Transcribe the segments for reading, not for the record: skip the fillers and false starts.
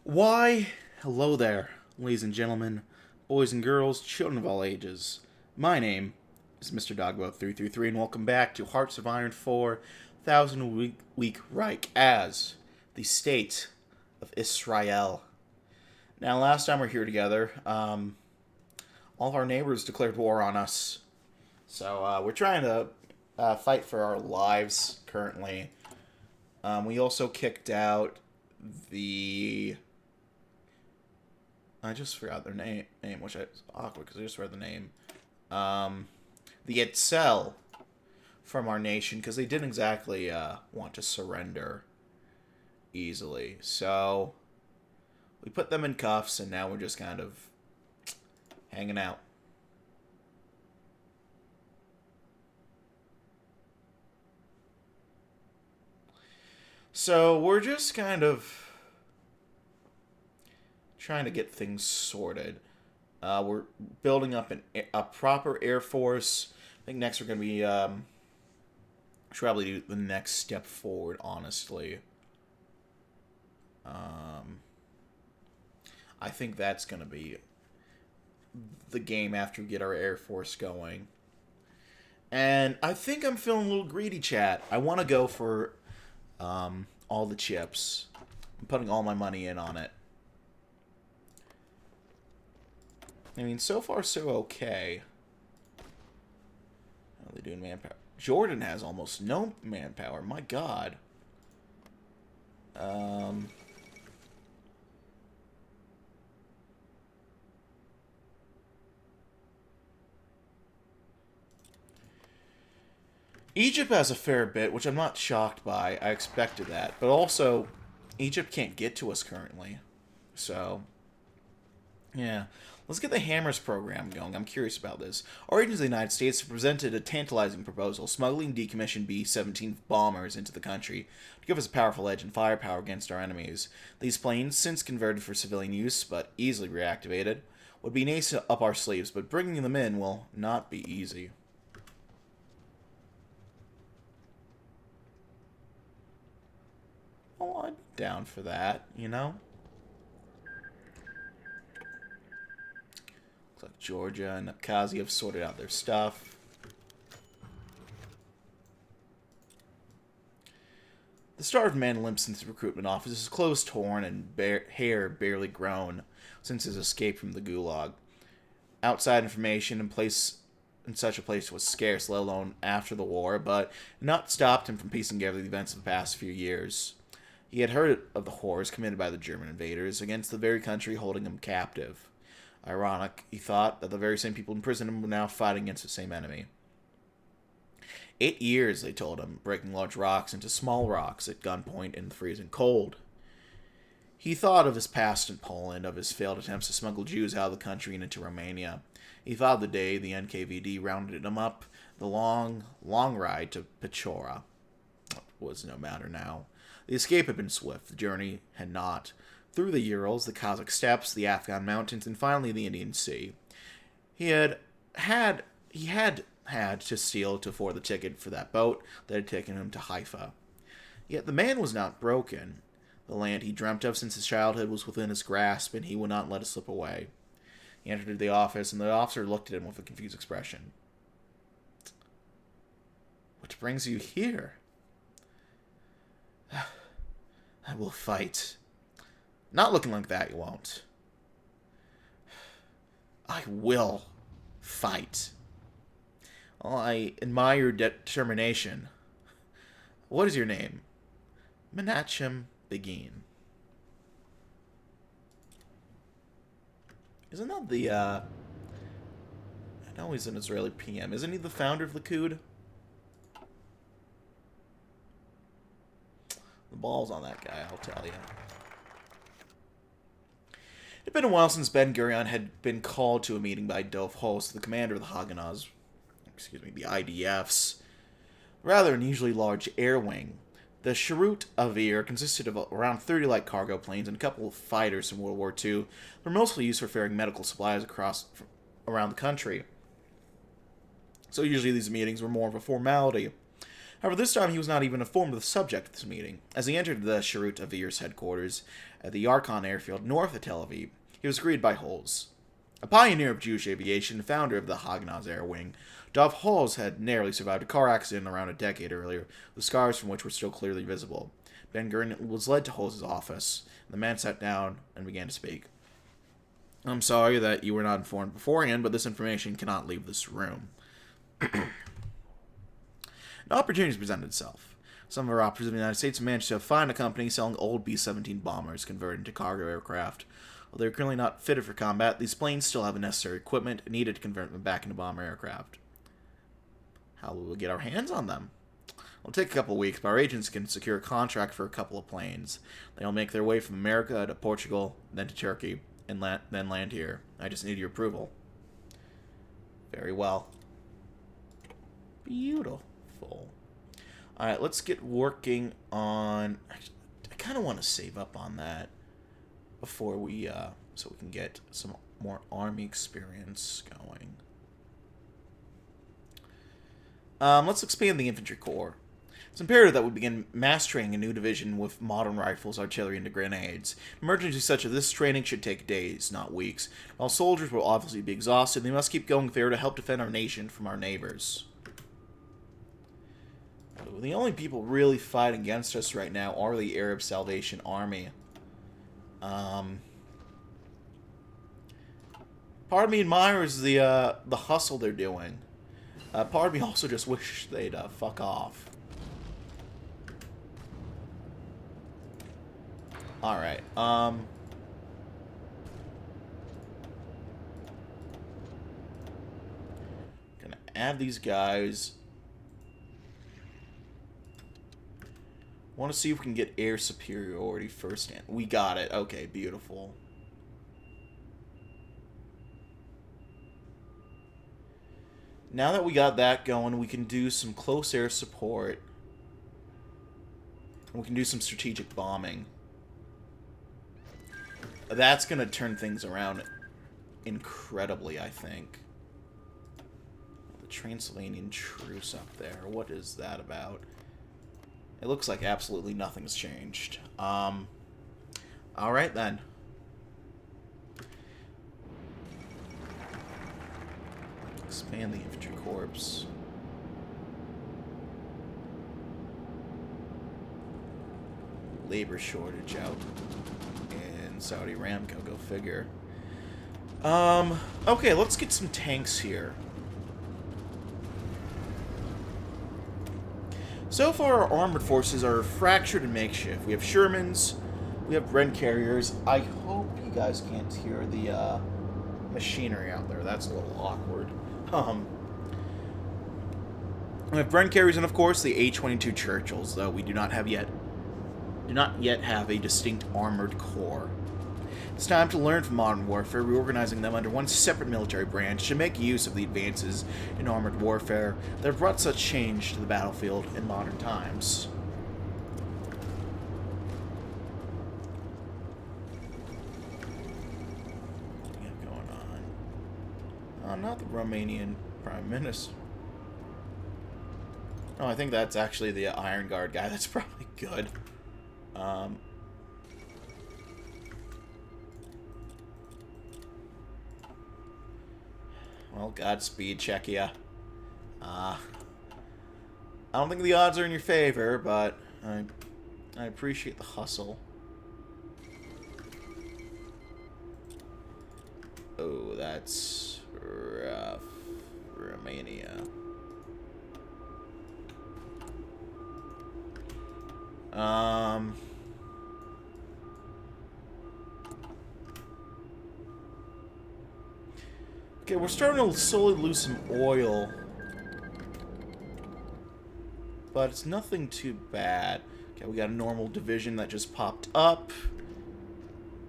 Why, hello there, ladies and gentlemen, boys and girls, children of all ages. My name is Mr. Dogbo333, and welcome back to Hearts of Iron 4 Thousand Week Reich as the State of Israel. Now, last time we were here together, all of our neighbors declared war on us. So, we're trying to fight for our lives currently. We also kicked out the... I just forgot their name, which is awkward because I just read the name. The Etzel from our nation, because they didn't exactly want to surrender easily. So we put them in cuffs, and now we're just kind of hanging out. So we're just kind of trying to get things sorted. We're building up a proper Air Force. I think next we're going to be... should probably do the next step forward, honestly. I think that's going to be the game after we get our Air Force going. And I think I'm feeling a little greedy, chat. I want to go for all the chips. I'm putting all my money in on it. I mean, so far, so okay. How are they doing manpower? Jordan has almost no manpower. My God. Egypt has a fair bit, which I'm not shocked by. I expected that. But also, Egypt can't get to us currently. So, yeah. Let's get the Hammers program going. I'm curious about this. Our agents of the United States have presented a tantalizing proposal, smuggling decommissioned B-17 bombers into the country to give us a powerful edge and firepower against our enemies. These planes, since converted for civilian use, but easily reactivated, would be nice up our sleeves, but bringing them in will not be easy. Oh, I'm down for that, you know? Looks like Georgia and Abkhazia have sorted out their stuff. The starved man limps into the recruitment office, his clothes torn and hair barely grown since his escape from the gulag. Outside information in such a place was scarce, let alone after the war, but it not stopped him from piecing together the events of the past few years. He had heard of the horrors committed by the German invaders against the very country holding him captive. Ironic, he thought, that the very same people imprisoned him were now fighting against the same enemy. 8 years, they told him, breaking large rocks into small rocks at gunpoint in the freezing cold. He thought of his past in Poland, of his failed attempts to smuggle Jews out of the country and into Romania. He thought of the day the NKVD rounded him up, the long, long ride to Pechora. It was no matter now. The escape had been swift, the journey had not. Through the Urals, the Kazakh steppes, the Afghan mountains, and finally the Indian Sea. He had to steal to afford the ticket for that boat that had taken him to Haifa. Yet the man was not broken. The land he dreamt of since his childhood was within his grasp, and he would not let it slip away. He entered the office, and the officer looked at him with a confused expression. "What brings you here?" "I will fight." "Not looking like that, you won't." "I will fight." "Well, I admire your determination. What is your name?" "Menachem Begin." Isn't that the, I know he's an Israeli PM. Isn't he the founder of Likud? The ball's on that guy, I'll tell you. It had been a while since Ben-Gurion had been called to a meeting by Dov Host, the commander of the Haganah's, the IDF's rather unusually large air wing. The Sharut Avir consisted of around 30 light cargo planes and a couple of fighters from World War II. They were mostly used for ferrying medical supplies around the country. So usually these meetings were more of a formality. However, this time he was not even informed of the subject of this meeting. As he entered the Sharut Avir's headquarters, at the Yarkon airfield north of Tel Aviv. He was greeted by Holz. A pioneer of Jewish aviation, founder of the Haganah's Air Wing, Dov Holz had narrowly survived a car accident around a decade earlier, the scars from which were still clearly visible. Ben-Gurion was led to Holz's office. The man sat down and began to speak. I'm sorry that you were not informed beforehand, but this information cannot leave this room. An opportunity has presented itself. Some of our operators of the United States managed to find a company selling old B-17 bombers converted into cargo aircraft. While they're currently not fitted for combat, these planes still have the necessary equipment needed to convert them back into bomber aircraft. How will we get our hands on them? It'll take a couple of weeks, but our agents can secure a contract for a couple of planes. They'll make their way from America to Portugal, then to Turkey, and then land here. I just need your approval. Very well. Beautiful. Alright, let's get working on... I kind of want to save up on that before we, so we can get some more army experience going. Let's expand the infantry corps. It's imperative that we begin mass training a new division with modern rifles, artillery, and grenades. Emergencies such as this training should take days, not weeks. While soldiers will obviously be exhausted, they must keep going there to help defend our nation from our neighbors. The only people really fighting against us right now are the Arab Salvation Army. Part of me admires the hustle they're doing. Part of me also just wish they'd fuck off. Alright, gonna add these guys. Want to see if we can get air superiority first. We got it. Okay, beautiful. Now that we got that going, we can do some close air support. And we can do some strategic bombing. That's going to turn things around incredibly, I think. The Transylvanian truce up there. What is that about? It looks like absolutely nothing's changed. Alright then. Expand the infantry corps. Labor shortage out in Saudi Aramco, go figure. Okay, let's get some tanks here. So far, our armored forces are fractured and makeshift. We have Shermans, we have Bren carriers. I hope you guys can't hear the machinery out there. That's a little awkward. We have Bren carriers and, of course, the A-22 Churchills, though we do not yet have a distinct armored corps. It's time to learn from modern warfare, reorganizing them under one separate military branch to make use of the advances in armored warfare that have brought such change to the battlefield in modern times. What do we have going on? Not the Romanian Prime Minister. Oh, I think that's actually the Iron Guard guy. That's probably good. Well, Godspeed, Czechia. I don't think the odds are in your favor, but I appreciate the hustle. Oh, that's rough. Romania. Okay, we're starting to slowly lose some oil. But it's nothing too bad. Okay, we got a normal division that just popped up.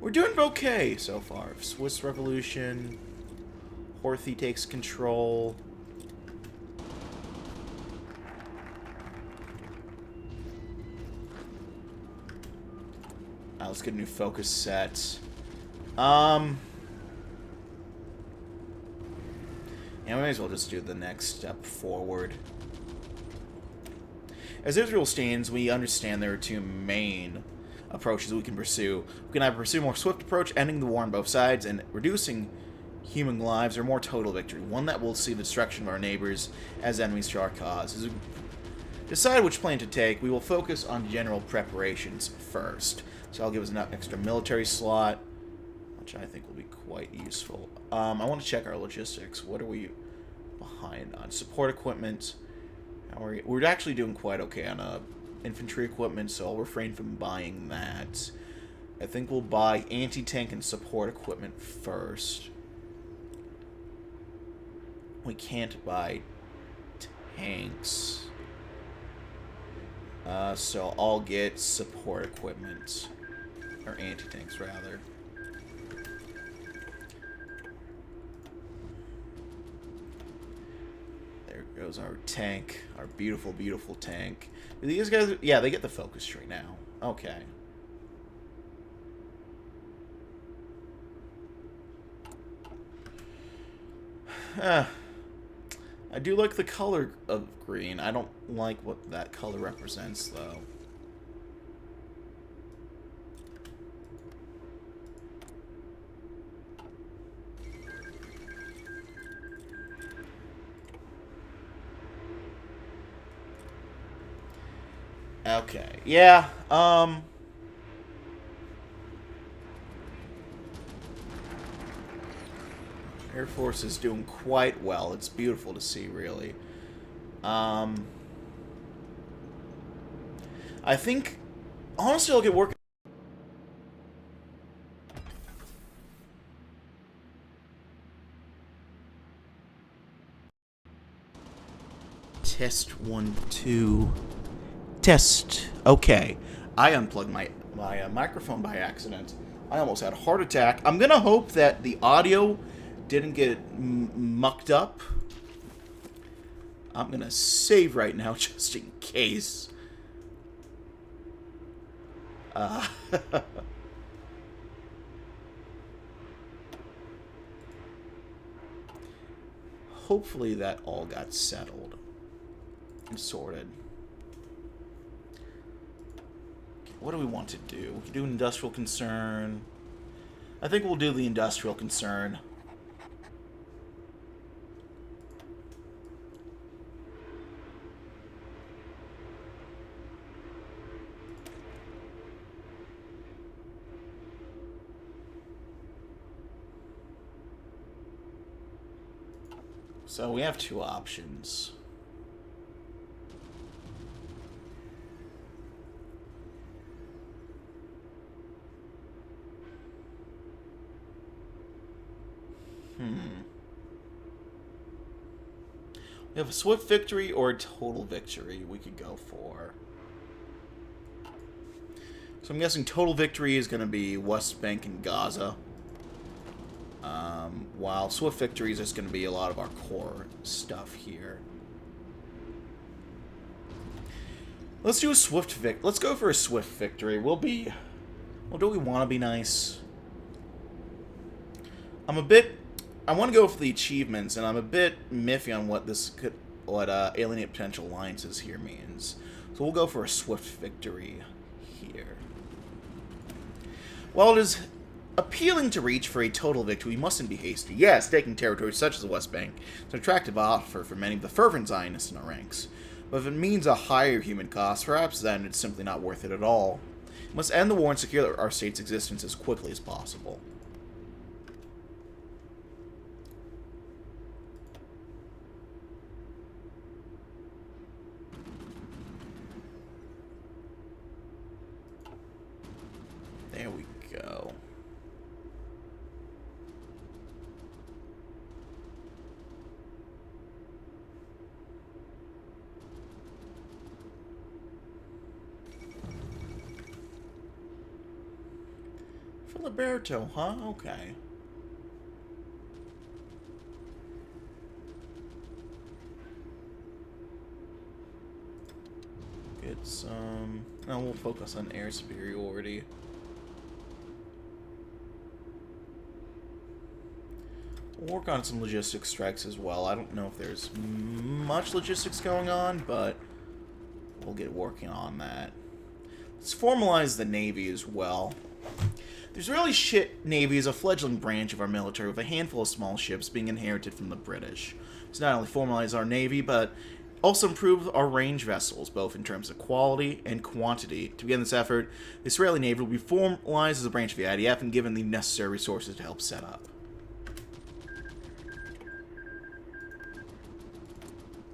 We're doing okay so far. Swiss Revolution. Horthy takes control. Let's get a new focus set. Yeah, we might as well just do the next step forward. As Israel stands, we understand there are two main approaches we can pursue. We can either pursue a more swift approach, ending the war on both sides, and reducing human lives, or more total victory, one that will see the destruction of our neighbors as enemies to our cause. As we decide which plan to take, we will focus on general preparations first. So I'll give us an extra military slot, which I think will be quite useful. I want to check our logistics. What are we behind on? Support equipment. We're actually doing quite okay on infantry equipment, so I'll refrain from buying that. I think we'll buy anti-tank and support equipment first. We can't buy tanks. So I'll get support equipment. Or anti-tanks, rather. There goes our tank. Our beautiful, beautiful tank. Do these guys... Yeah, they get the focus tree now. Okay. I do like the color of green. I don't like what that color represents, though. Okay. Yeah, Air Force is doing quite well. It's beautiful to see, really. I think, honestly, I'll get working. Test 1, 2. Test. Okay. I unplugged my microphone by accident. I almost had a heart attack. I'm gonna hope that the audio didn't get mucked up. I'm gonna save right now just in case. Hopefully that all got settled and sorted. What do we want to do? We can do industrial concern. I think we'll do the industrial concern. So we have two options. We have a swift victory or a total victory we could go for. So I'm guessing total victory is going to be West Bank and Gaza. While swift victory is just going to be a lot of our core stuff here. Let's do a swift Let's go for a swift victory. Well, do we want to be nice? I want to go for the achievements, and I'm a bit miffy on what alienate potential alliances here means. So we'll go for a swift victory here. While it is appealing to reach for a total victory, we mustn't be hasty. Yes, taking territories such as the West Bank is an attractive offer for many of the fervent Zionists in our ranks. But if it means a higher human cost, perhaps then it's simply not worth it at all. We must end the war and secure our state's existence as quickly as possible. There we go. Filiberto, huh? Okay. Get some... No, we'll focus on air superiority. We'll work on some logistics strikes as well. I don't know if there's much logistics going on, but we'll get working on that. Let's formalize the Navy as well. The Israeli Navy is a fledgling branch of our military with a handful of small ships being inherited from the British. It's not only formalize our Navy, but also improve our range vessels, both in terms of quality and quantity. To begin this effort, the Israeli Navy will be formalized as a branch of the IDF and given the necessary resources to help set up.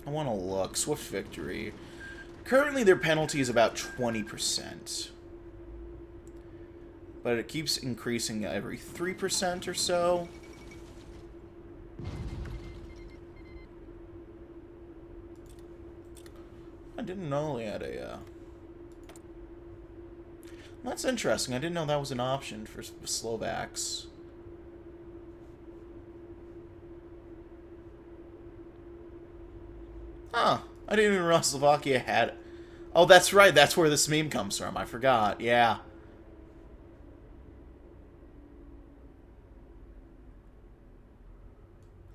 I want to look. Swift Victory. Currently, their penalty is about 20%. But it keeps increasing every 3% or so. I didn't know they had a... That's interesting. I didn't know that was an option for Slovaks. Huh. I didn't even realize Slovakia had... Oh, that's right. That's where this meme comes from. I forgot. Yeah.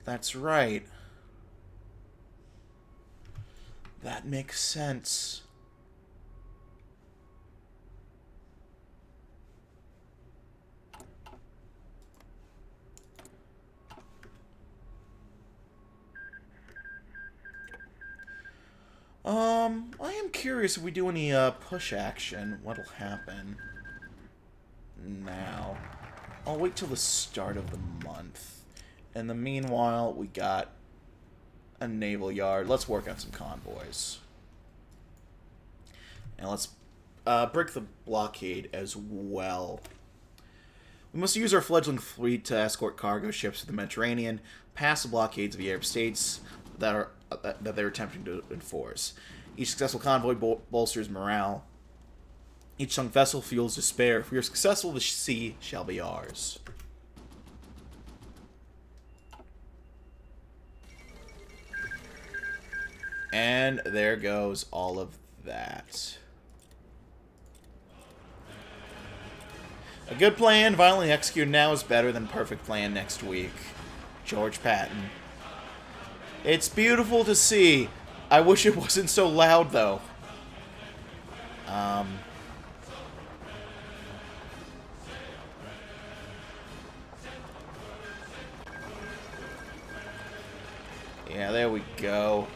That's right. That makes sense. I am curious if we do any push action, what'll happen now. I'll wait till the start of the month. In the meanwhile, we got a naval yard. Let's work on some convoys. And let's break the blockade as well. We must use our fledgling fleet to escort cargo ships to the Mediterranean, past the blockades of the Arab states that they're attempting to enforce. Each successful convoy bolsters morale. Each sunk vessel fuels despair. If we are successful, the sea shall be ours. And there goes all of that. A good plan, violently executed now, is better than perfect plan next week. George Patton. It's beautiful to see. I wish it wasn't so loud, though. Yeah, there we go.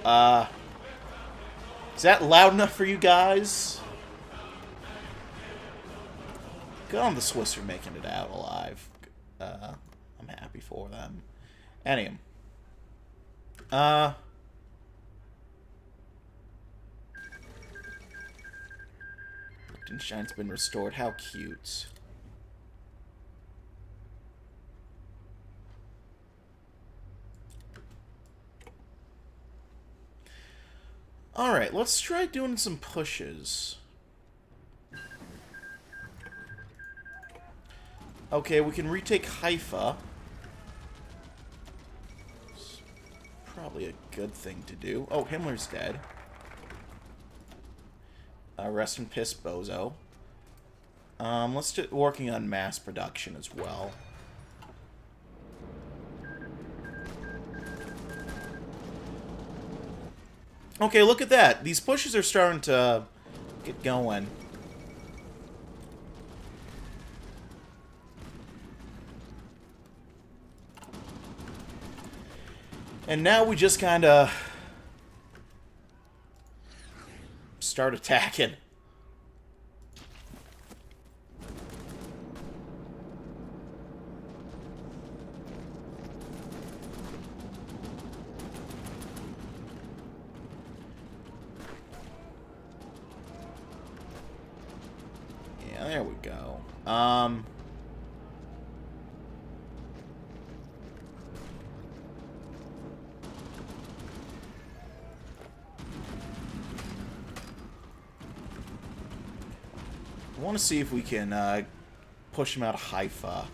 Is that loud enough for you guys? Good on the Swiss for making it out alive. I'm happy for them. Anyway. Liechtenstein's been restored. How cute. Alright, let's try doing some pushes. Okay, we can retake Haifa. It's probably a good thing to do. Oh, Himmler's dead. Rest in piss, bozo. Let's get working on mass production as well. Okay, look at that. These pushes are starting to get going. And now we just kind of start attacking. Yeah, there we go. I want to see if we can push him out of Haifa.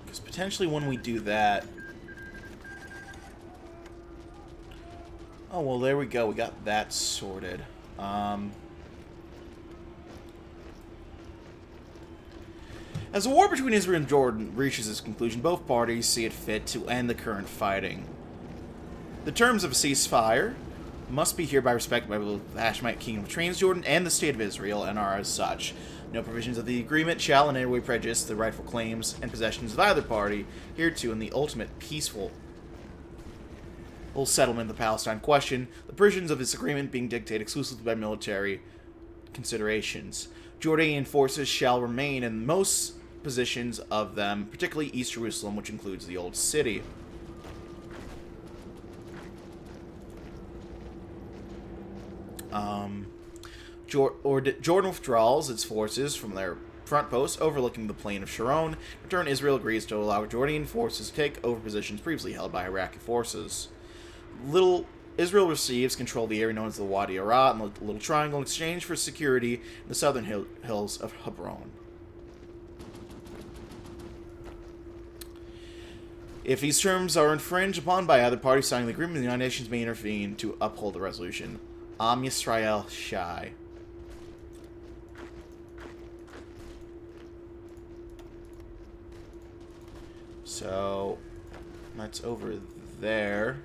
Because potentially when we do that... Oh, well, there we go. We got that sorted. As the war between Israel and Jordan reaches its conclusion, both parties see it fit to end the current fighting. The terms of a ceasefire must be hereby respected by both the Hashemite Kingdom of Transjordan and the State of Israel, and are as such. No provisions of the agreement shall in any way prejudice the rightful claims and possessions of either party hereto in the ultimate peaceful settlement of the Palestine question, the provisions of this agreement being dictated exclusively by military considerations. Jordanian forces shall remain in most positions of them, particularly East Jerusalem, which includes the Old City. Jordan withdraws its forces from their front posts overlooking the plain of Sharon. In return, Israel agrees to allow Jordanian forces to take over positions previously held by Iraqi forces. Israel receives control of the area known as the Wadi Ara and the Little Triangle in exchange for security in the southern hills of Hebron. If these terms are infringed upon by either party signing the agreement, the United Nations may intervene to uphold the resolution. Am Yisrael Shai. So, that's over there.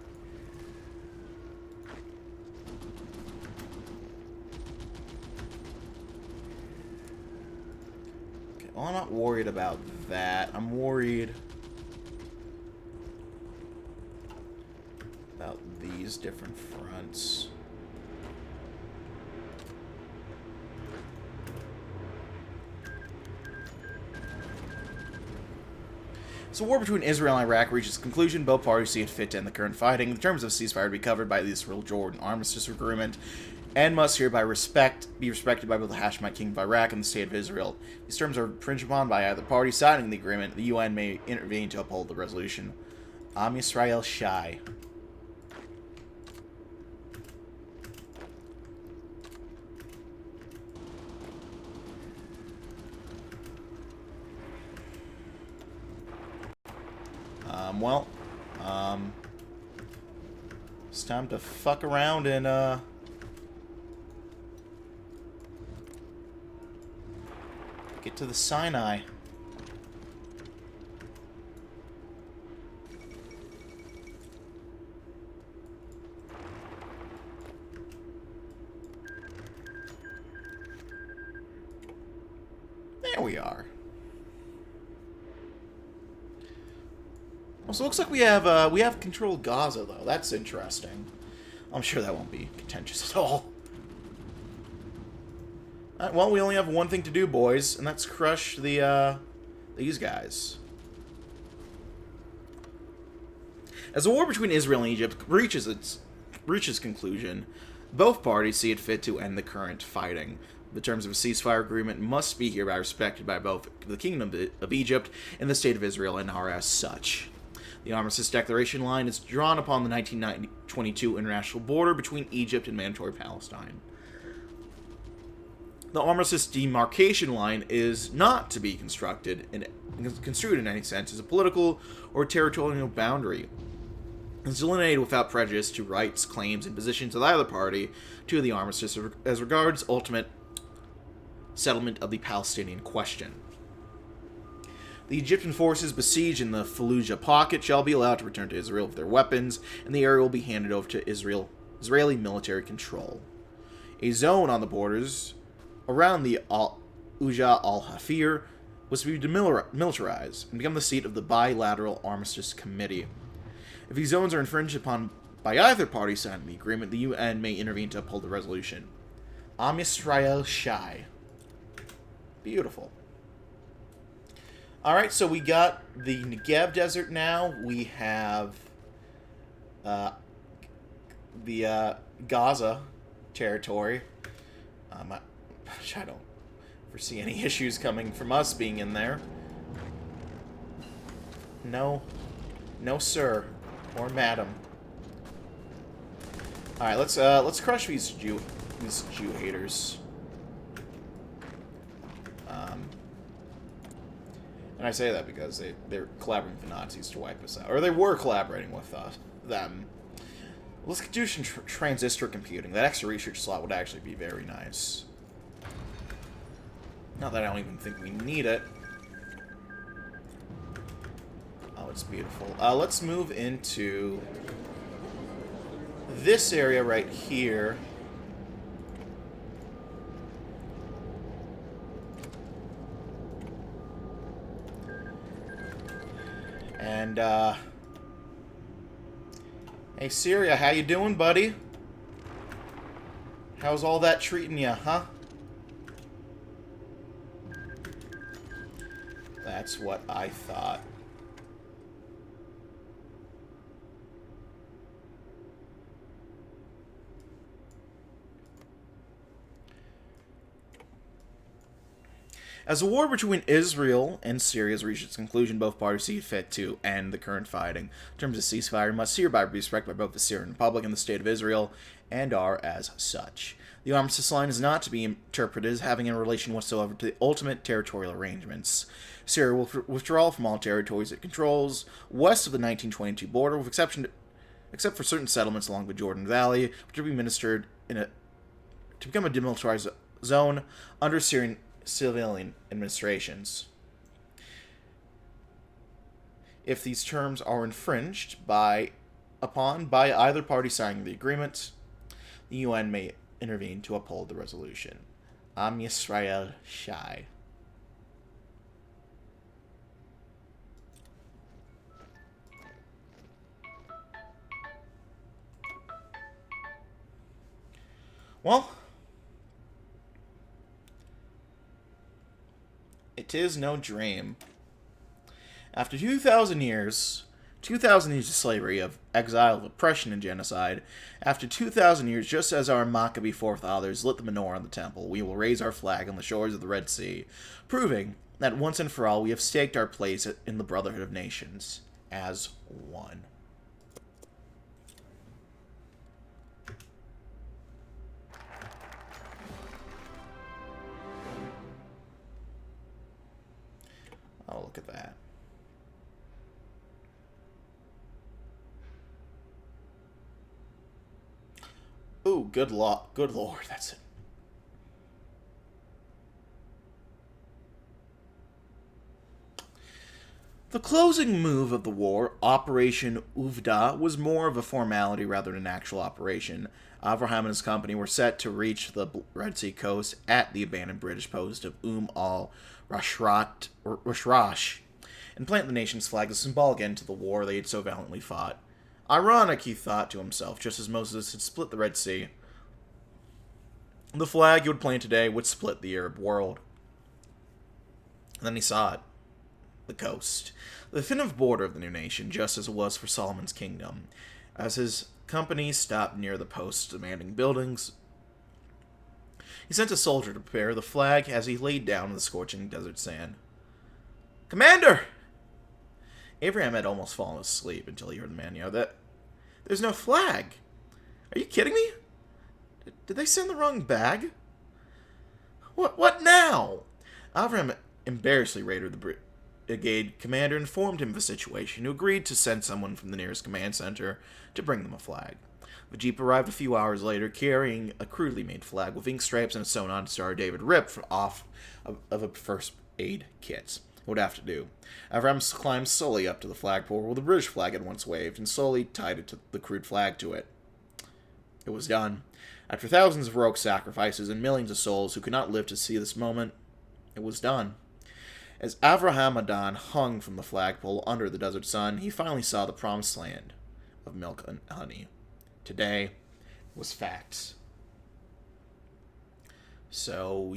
Okay, well, I'm not worried about that. I'm worried about these different fronts. So, war between Israel and Iraq reaches conclusion. Both parties see it fit to end the current fighting. The terms of ceasefire to be covered by the Israel-Jordan Armistice Agreement and must hereby be respected by both the Hashemite Kingdom of Iraq and the State of Israel. These terms are infringed upon by either party signing the agreement. The UN may intervene to uphold the resolution. Am Yisrael Shai. It's time to fuck around and, get to the Sinai. There we are. So it looks like we have control of Gaza, though. That's interesting. I'm sure that won't be contentious at all. Well, we only have one thing to do, boys, and that's crush these guys. As the war between Israel and Egypt reaches conclusion, both parties see it fit to end the current fighting. The terms of a ceasefire agreement must be hereby respected by both the Kingdom of Egypt and the State of Israel, and are as such. The Armistice Declaration line is drawn upon the 1922 international border between Egypt and Mandatory Palestine. The Armistice demarcation line is not to be construed in any sense as a political or territorial boundary. It's delineated without prejudice to rights, claims, and positions of either party to the Armistice as regards ultimate settlement of the Palestinian question. The Egyptian forces besieged in the Fallujah pocket shall be allowed to return to Israel with their weapons, and the area will be handed over to Israeli military control. A zone on the borders around the Uja al-Hafir was to be demilitarized and become the seat of the Bilateral Armistice Committee. If these zones are infringed upon by either party signing the agreement, the UN may intervene to uphold the resolution. Am Yisrael Shai. Beautiful. Alright, so we got the Negev Desert now. We have the Gaza territory. I don't foresee any issues coming from us being in there. No. No, sir. Or madam. Alright, let's crush these Jew haters. And I say that because they're collaborating with the Nazis to wipe us out. Or they were collaborating with them. Let's do some transistor computing. That extra research slot would actually be very nice. Not that I don't even think we need it. Oh, it's beautiful. Let's move into this area right here. And, hey, Syria, how you doing, buddy? How's all that treating you, huh? That's what I thought. As the war between Israel and Syria has reached its conclusion, both parties see fit to end the current fighting. Terms of ceasefire must hereby be respected by both the Syrian Republic and the State of Israel, and are as such. The armistice line is not to be interpreted as having any relation whatsoever to the ultimate territorial arrangements. Syria will withdraw from all territories it controls west of the 1922 border, with except for certain settlements along the Jordan Valley, which will be ministered to become a demilitarized zone under Syrian civilian administrations. If these terms are infringed upon by either party signing the agreement, the UN may intervene to uphold the resolution. Am Yisrael Shai. Well, it is no dream. After 2,000 years of slavery, of exile, of oppression, and genocide, after 2,000 years, just as our Maccabee forefathers lit the menorah in the temple, we will raise our flag on the shores of the Red Sea, proving that once and for all we have staked our place in the brotherhood of nations as one. Oh, look at that. Ooh, good lord, that's it. The closing move of the war, Operation Uvda, was more of a formality rather than an actual operation. Avraham and his company were set to reach the Red Sea coast at the abandoned British post of al-Rashrash and plant the nation's flag as a symbolic end to the war they had so valiantly fought. Ironic, he thought to himself, just as Moses had split the Red Sea. The flag he would plant today would split the Arab world. And then he saw it. The coast. The definitive border of the new nation, just as it was for Solomon's kingdom. As his company stopped near the posts demanding buildings, he sent a soldier to prepare the flag as he laid down in the scorching desert sand. "Commander!" Abraham had almost fallen asleep until he heard the man yell that there's no flag. Are you kidding me? Did they send the wrong bag? What now? Abraham embarrassedly raided the brigade commander, informed him of the situation, who agreed to send someone from the nearest command center to bring them a flag. The jeep arrived a few hours later, carrying a crudely made flag with ink stripes and a sewn-on Star David ripped off of a first aid kit. It would have to do. Avram climbed slowly up to the flagpole where the British flag had once waved, and slowly tied the crude flag to it. It was done. After thousands of heroic sacrifices and millions of souls who could not live to see this moment, it was done. As Avraham Adan hung from the flagpole under the desert sun, he finally saw the promised land of milk and honey. Today was facts. So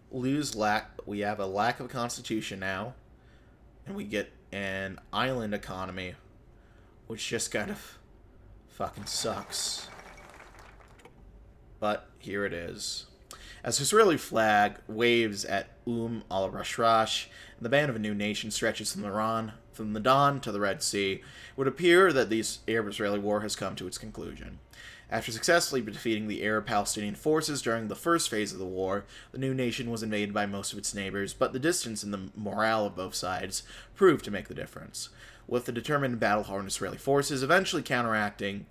we have a lack of a constitution now, and we get an island economy, which just kind of fucking sucks. But here it is. As the Israeli flag waves at al-Rashrash, and the band of a new nation stretches from the dawn to the Red Sea, it would appear that this Arab-Israeli war has come to its conclusion. After successfully defeating the Arab-Palestinian forces during the first phase of the war, the new nation was invaded by most of its neighbors, but the distance and the morale of both sides proved to make the difference, with the determined battle-hardened Israeli forces eventually counterattacking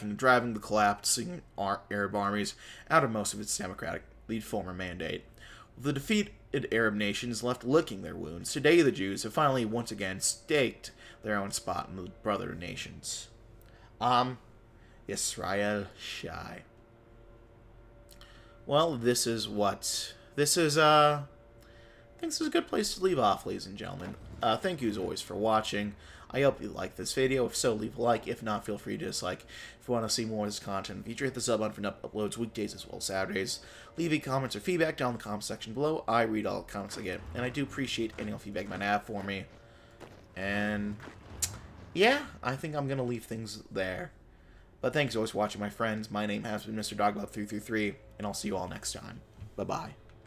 and driving the collapsing Arab armies out of most of its democratically former mandate. With the defeated Arab nations left licking their wounds, today the Jews have finally once again staked their own spot in the brother nations. Israel Shai. Well, this is I think this is a good place to leave off, ladies and gentlemen. Thank you as always for watching. I hope you like this video. If so, leave a like. If not, feel free to dislike. If you want to see more of this content in the future, hit the sub button for uploads weekdays as well as Saturdays. Leave any comments or feedback down in the comment section below. I read all the comments I get, and I do appreciate any feedback you might have for me. And yeah, I think I'm going to leave things there. But thanks always for watching, my friends. My name has been Mr. Dogbob333, and I'll see you all next time. Bye-bye.